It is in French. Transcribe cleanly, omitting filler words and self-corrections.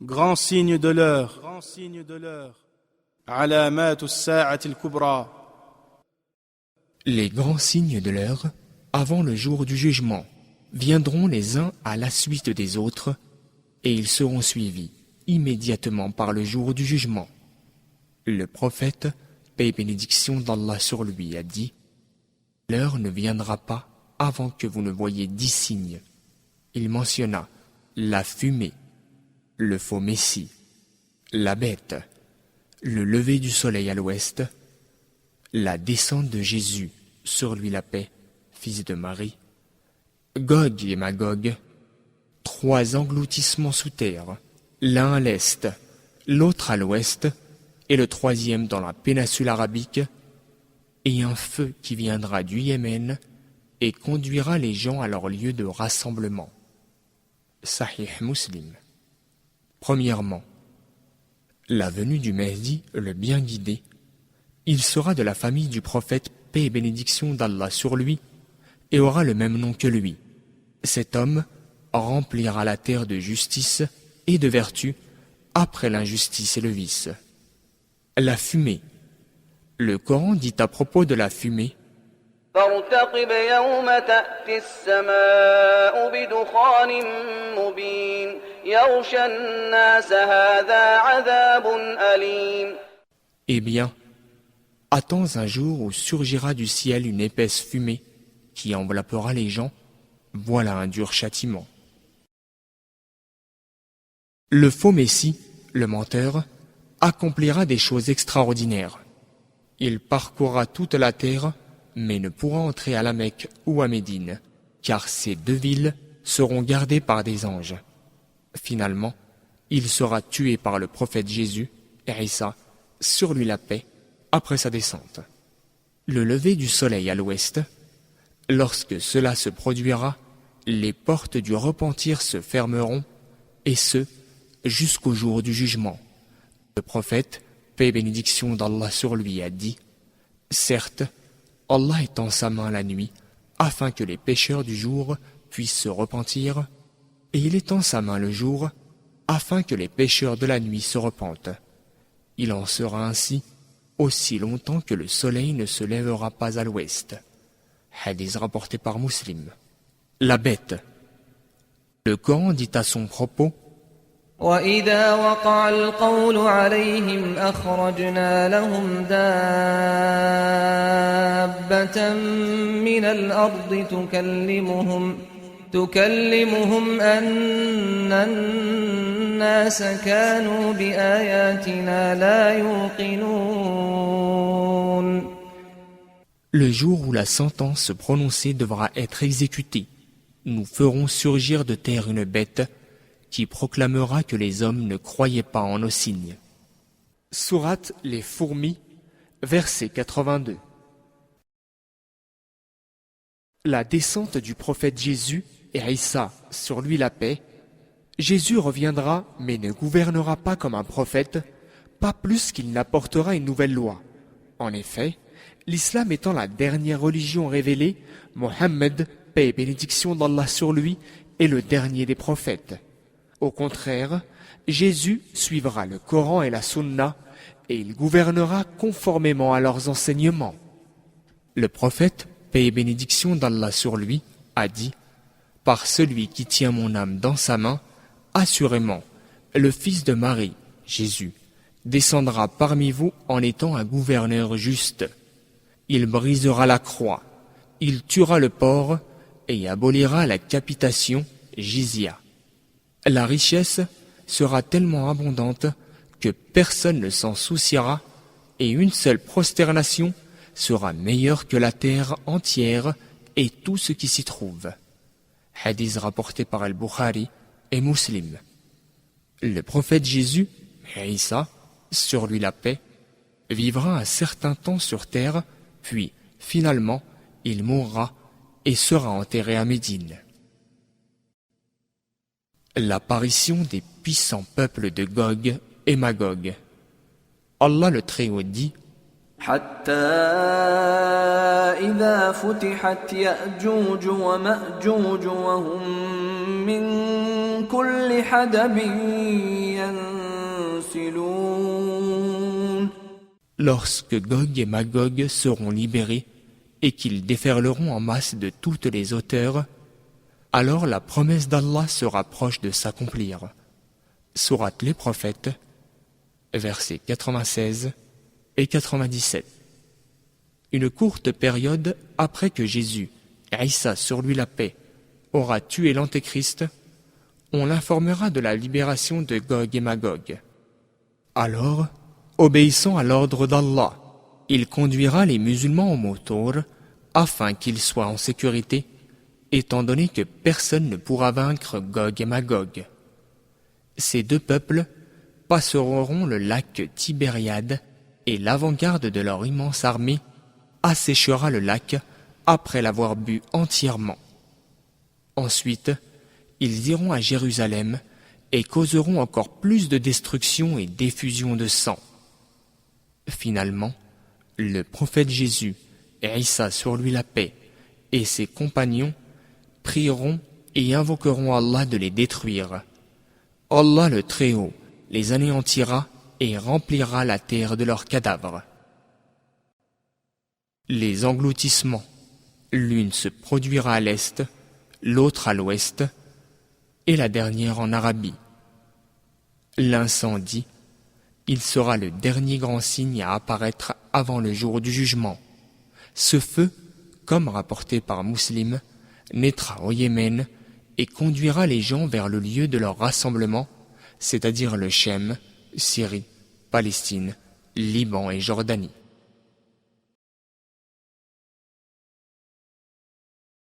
Grand signe de l'heure. علامات الساعة الكبرى. Les grands signes de l'heure, avant le jour du jugement, viendront les uns à la suite des autres, et ils seront suivis immédiatement par le jour du jugement. Le prophète, paix et bénédiction d'Allah sur lui, a dit « L'heure ne viendra pas avant que vous ne voyiez 10 signes. » Il mentionna la fumée, le faux messie, la bête, le lever du soleil à l'ouest, la descente de Jésus, sur lui la paix, fils de Marie, Gog et Magog, 3 engloutissements sous terre, l'un à l'est, l'autre à l'ouest, et le 3e dans la péninsule arabique, et un feu qui viendra du Yémen et conduira les gens à leur lieu de rassemblement. Sahih Muslim. Premièrement, la venue du Mahdi, le bien guidé. Il sera de la famille du prophète, paix et bénédiction d'Allah sur lui, et aura le même nom que lui. Cet homme remplira la terre de justice et de vertu après l'injustice et le vice. La fumée. Le Coran dit à propos de la fumée فارتقب يوم تأتي السماء بدخان مبين يغشى الناس هذا عذاب أليم. Eh bien, attends un jour où surgira du ciel une épaisse fumée qui enveloppera les gens, voilà un dur châtiment. Le faux Messie, le menteur, accomplira des choses extraordinaires. Il parcourra toute la terre, mais ne pourra entrer à la Mecque ou à Médine, car ces 2 villes seront gardées par des anges. Finalement, il sera tué par le prophète Jésus, et Isa, sur lui la paix, après sa descente. Le lever du soleil à l'ouest, lorsque cela se produira, les portes du repentir se fermeront, et ce, jusqu'au jour du jugement. Le prophète, paix et bénédiction d'Allah sur lui, a dit « Certes, Allah étend sa main la nuit, afin que les pécheurs du jour puissent se repentir, et il étend sa main le jour, afin que les pécheurs de la nuit se repentent. Il en sera ainsi aussi longtemps que le soleil ne se lèvera pas à l'ouest. » Hadith rapporté par Muslim. La bête. Le Coran dit à son propos وَإِذَا وَقَعَ الْقَوْلُ عَلَيْهِمْ أَخْرَجْنَا لَهُمْ دَابَّةً مِّنَ الْأَرْضِ تُكَلِّمُهُمْ أَنَّ النَّاسَ كَانُوا بِآيَاتِنَا لَا يُوقِنُونَ. Le jour où la sentence prononcée devra être exécutée, nous ferons surgir de terre une bête qui proclamera que les hommes ne croyaient pas en nos signes. Sourate les fourmis, verset 82. La descente du prophète Jésus et Isa, sur lui la paix. Jésus reviendra, mais ne gouvernera pas comme un prophète, pas plus qu'il n'apportera une nouvelle loi. En effet, l'islam étant la dernière religion révélée, Mohammed, paix et bénédiction d'Allah sur lui, est le dernier des prophètes. Au contraire, Jésus suivra le Coran et la Sunna, et il gouvernera conformément à leurs enseignements. Le prophète, paix et bénédiction d'Allah sur lui, a dit « Par celui qui tient mon âme dans sa main, assurément, le fils de Marie, Jésus, descendra parmi vous en étant un gouverneur juste. Il brisera la croix, il tuera le porc et abolira la capitation, jizya. La richesse sera tellement abondante que personne ne s'en souciera et une seule prosternation sera meilleure que la terre entière et tout ce qui s'y trouve. » Hadith rapporté par Al-Bukhari et Muslim. Le prophète Jésus, Isa, sur lui la paix, vivra un certain temps sur terre, puis, finalement, il mourra et sera enterré à Médine. L'apparition des puissants peuples de Gog et Magog. Allah le Très-Haut dit حتى إذا فتحت يأجوج ومأجوج وهم من كل حدب يرسلون Lorsque Gog et Magog seront libérés et qu'ils déferleront en masse de toutes les hauteurs, alors la promesse d'Allah sera proche de s'accomplir. Sourate les prophètes, versets 96 et 97. Une courte période après que Jésus, Isa sur lui la paix, aura tué l'Antéchrist, on l'informera de la libération de Gog et Magog. Alors, obéissant à l'ordre d'Allah, il conduira les musulmans au Mawtour afin qu'ils soient en sécurité, étant donné que personne ne pourra vaincre Gog et Magog. Ces deux peuples passeront le lac Tibériade et l'avant-garde de leur immense armée asséchera le lac après l'avoir bu entièrement. Ensuite, ils iront à Jérusalem et causeront encore plus de destruction et d'effusion de sang. Finalement, le prophète Jésus, Isa sur lui la paix, et ses compagnons prieront et invoqueront Allah de les détruire. Allah le Très-Haut les anéantira et remplira la terre de leurs cadavres. Les engloutissements, l'une se produira à l'est, l'autre à l'ouest, et la dernière en Arabie. L'incendie, il sera le dernier grand signe à apparaître avant le jour du jugement. Ce feu, comme rapporté par Muslim, naîtra au Yémen et conduira les gens vers le lieu de leur rassemblement, c'est-à-dire le Chem, Syrie, Palestine, Liban et Jordanie.